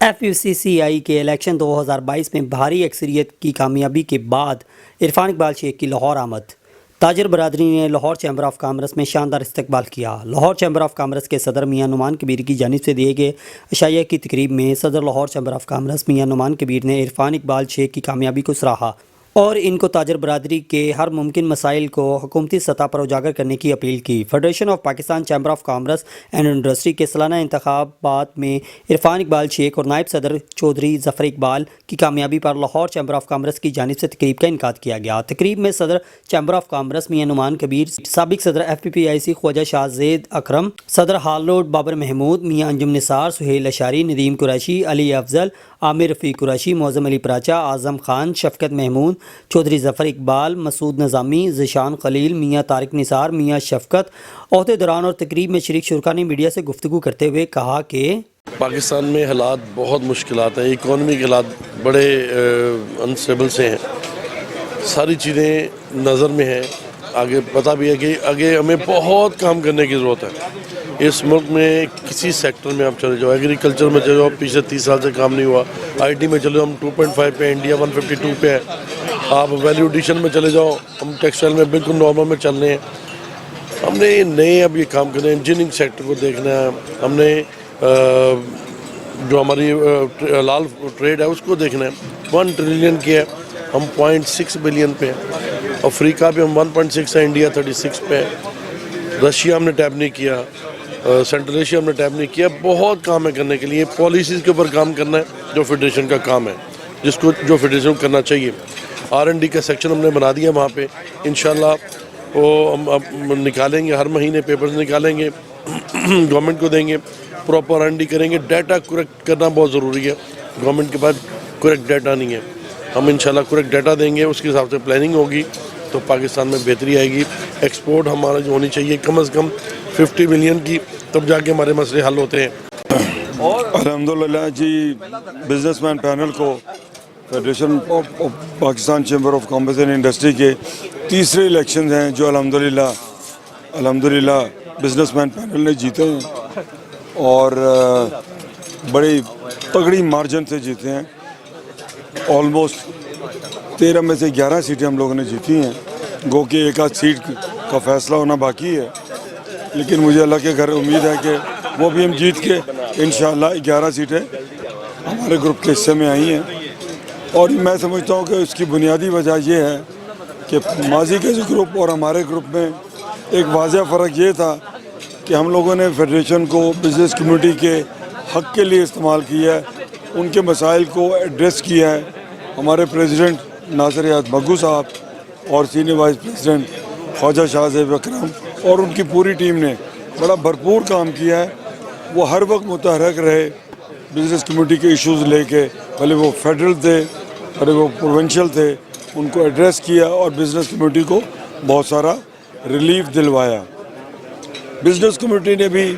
FUCCI کے election 2022 میں بھاری اکثریت کی کامیابی کے بعد عرفان اقبال شیخ کی لاہور آمد۔ تاجر برادری نے لاہور چیمبر آف کامرس میں شاندار استقبال کیا۔ لاہور چیمبر آف کامرس کے صدر میاں نعمان کبیر کی جانب سے دیے گئے عشائیہ کی تقریب میں صدر لاہور چیمبر آف کامرس میاں نعمان کبیر نے عرفان اقبال شیخ کی کامیابی کو سراہا اور ان کو تاجر برادری کے ہر ممکن مسائل کو حکومتی سطح پر اجاگر کرنے کی اپیل کی۔ Federation of Pakistan chamber of commerce and industry کے سالانہ انتخابات میں عرفان اقبال شیخ اور نائب صدر چودھری ظفر اقبال کی کامیابی پر لاہور چیمبر آف کامرس کی جانب سے تقریب کا انعقاد کیا گیا۔ تقریب میں صدر چیمبر آف کامرس میاں نعمان کبیر، سابق صدر FPPIC خواجہ شاہ زید اکرم، صدر ہالوڈ بابر محمود، میاں انجم نثار، سہیل اشاری، ندیم قریشی، علی افضل، عامر رفیق قریشی، معظم علی پراچا، اعظم خان، شفقت محمود، چودھری ظفر اقبال، مسعود نظامی، ذیشان خلیل، میاں طارق نثار، میاں شفقت عہدیداران اور تقریب میں شریک شرکا نے میڈیا سے گفتگو کرتے ہوئے کہا کہ پاکستان میں حالات بہت مشکلات ہیں، اکانومی کے حالات بڑے انسٹیبل سے ہیں، ساری چیزیں نظر میں ہیں۔ آگے پتہ بھی ہے کہ آگے ہمیں بہت کام کرنے کی ضرورت ہے۔ اس ملک میں کسی سیکٹر میں آپ چلے جاؤ، ایگریکلچر میں چلے جاؤ، پچھلے 30 سال سے کام نہیں ہوا۔ IT میں چلے جاؤ، ہم 2.5 پہ، انڈیا 152 پہ ہے۔ آپ ویلیو ایڈیشن میں چلے جاؤ، ہم ٹیکسٹائل میں بالکل نارمل میں چل رہے ہیں۔ ہم نے نئے اب یہ کام کرنا ہے، انجینئرنگ سیکٹر کو دیکھنا ہے، ہم نے جو ہماری لال ٹریڈ ہے اس کو دیکھنا ہے۔ 1 ٹریلین کیا ہے، ہم 0.6 بلین پہ ہیں۔ افریقہ پہ ہم 1.6 ہے، انڈیا 36 پہ ہے۔ رشیا ہم نے ٹیپ نہیں کیا، سینٹرل ایشیا ہم نے ٹیپ نہیں کیا۔ بہت کام ہے کرنے کے لیے، پالیسیز کے اوپر کام کرنا ہے جو فیڈریشن کا کام ہے، جو فیڈریشن کو کرنا چاہیے۔ R&D کا سیکشن ہم نے بنا دیا وہاں پہ، انشاءاللہ وہ ہم نکالیں گے، ہر مہینے پیپرز نکالیں گے، گورنمنٹ کو دیں گے، پراپر R&D کریں گے۔ ڈیٹا کریکٹ کرنا بہت ضروری ہے، گورنمنٹ کے پاس کریکٹ ڈیٹا نہیں ہے۔ ہم انشاءاللہ کریکٹ ڈیٹا دیں گے، اس کے حساب سے پلاننگ ہوگی تو پاکستان میں بہتری آئے گی۔ ایکسپورٹ ہمارا جو ہونی چاہیے کم از کم 50 ملین کی، تب جا کے ہمارے مسئلے حل ہوتے ہیں۔ الحمدللہ جی، بزنس مین پینل کو federation of Pakistan chamber of commerce and industry کے تیسرے الیکشنز ہیں جو الحمدللہ بزنس مین پینل نے جیتے ہیں اور بڑی تگڑی مارجن سے جیتے ہیں۔ آلموسٹ 13 میں سے 11 سیٹیں ہم لوگوں نے جیتی ہیں، گو کہ ایک آدھ سیٹ کا فیصلہ ہونا باقی ہے، لیکن مجھے اللہ کے گھر امید ہے کہ وہ بھی ہم جیت کے انشاءاللہ 11 سیٹیں ہمارے گروپ کے حصے میں آئی ہیں۔ اور میں سمجھتا ہوں کہ اس کی بنیادی وجہ یہ ہے کہ ماضی کے گروپ اور ہمارے گروپ میں ایک واضح فرق یہ تھا کہ ہم لوگوں نے فیڈریشن کو بزنس کمیونٹی کے حق کے لیے استعمال کیا ہے، ان کے مسائل کو ایڈریس کیا ہے۔ ہمارے پریزیڈنٹ ناصر حیات بھگو صاحب اور سینئر وائس پریزیڈنٹ خواجہ شاہ زید اکرم اور ان کی پوری ٹیم نے بڑا بھرپور کام کیا ہے۔ وہ ہر وقت متحرک رہے بزنس کمیونٹی کے ایشوز لے کے، بھلے وہ فیڈرل تھے بھلے وہ پروونشل تھے، ان کو ایڈریس کیا اور بزنس کمیونٹی کو بہت سارا ریلیف دلوایا۔ بزنس کمیونٹی نے بھی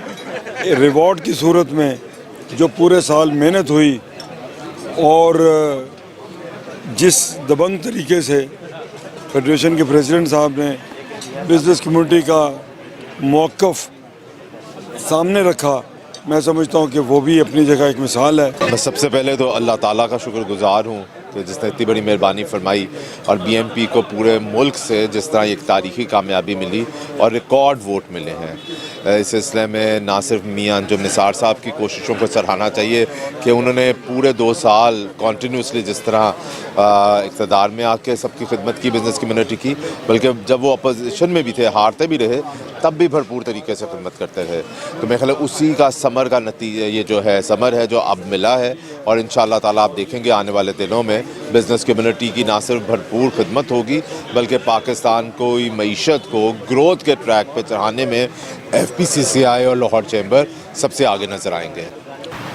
ریوارڈ کی صورت میں جو پورے سال محنت ہوئی اور جس دبنگ طریقے سے فیڈریشن کے پریزیڈنٹ صاحب نے بزنس کمیونٹی کا موقف سامنے رکھا، میں سمجھتا ہوں کہ وہ بھی اپنی جگہ ایک مثال ہے۔ میں سب سے پہلے تو اللہ تعالیٰ کا شکر گزار ہوں کہ جس نے اتنی بڑی مہربانی فرمائی اور BMP کو پورے ملک سے جس طرح ایک تاریخی کامیابی ملی اور ریکارڈ ووٹ ملے ہیں۔ اس سلسلے میں نہ صرف میاں انجم نثار صاحب کی کوششوں کو سراہنا چاہیے کہ انہوں نے پورے 2 سال کنٹینیوسلی جس طرح اقتدار میں آ کے سب کی خدمت کی، بزنس کمیونٹی کی، بلکہ جب وہ اپوزیشن میں بھی تھے، ہارتے بھی رہے، تب بھی بھرپور طریقے سے خدمت کرتے رہے۔ تو میرے خیال ہے اسی کا ثمر کا نتیجہ یہ جو ہے ثمر ہے جو اب ملا ہے، اور انشاءاللہ تعالیٰ آپ دیکھیں گے آنے والے دنوں میں بزنس کمیونٹی کی نہ صرف بھرپور خدمت ہوگی بلکہ پاکستان کو معیشت کو گروتھ کے ٹریک پہ چڑھانے میں FPCCI اور لاہور چیمبر سب سے آگے نظر آئیں گے۔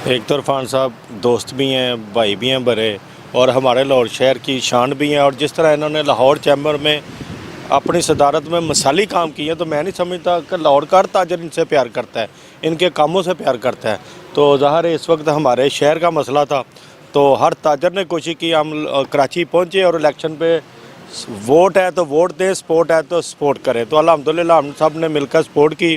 ایک تو عرفان صاحب دوست بھی ہیں، بھائی بھی ہیں بڑے، اور ہمارے لاہور شہر کی شان بھی ہیں، اور جس طرح انہوں نے لاہور چیمبر میں اپنی صدارت میں مثالی کام کیے تو میں نہیں سمجھتا کہ لاہور کا ہر تاجر ان سے پیار کرتا ہے، ان کے کاموں سے پیار کرتا ہے۔ تو ظاہر ہے اس وقت ہمارے شہر کا مسئلہ تھا تو ہر تاجر نے کوشش کی، ہم کراچی پہنچے اور الیکشن پہ ووٹ ہے تو ووٹ دیں، سپورٹ ہے تو سپورٹ کریں۔ تو الحمدللہ ہم سب نے مل کر سپورٹ کی۔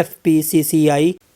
FPCCI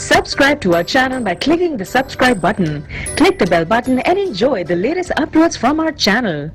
Subscribe to our channel by clicking the subscribe button. Click the bell button and enjoy the latest uploads from our channel.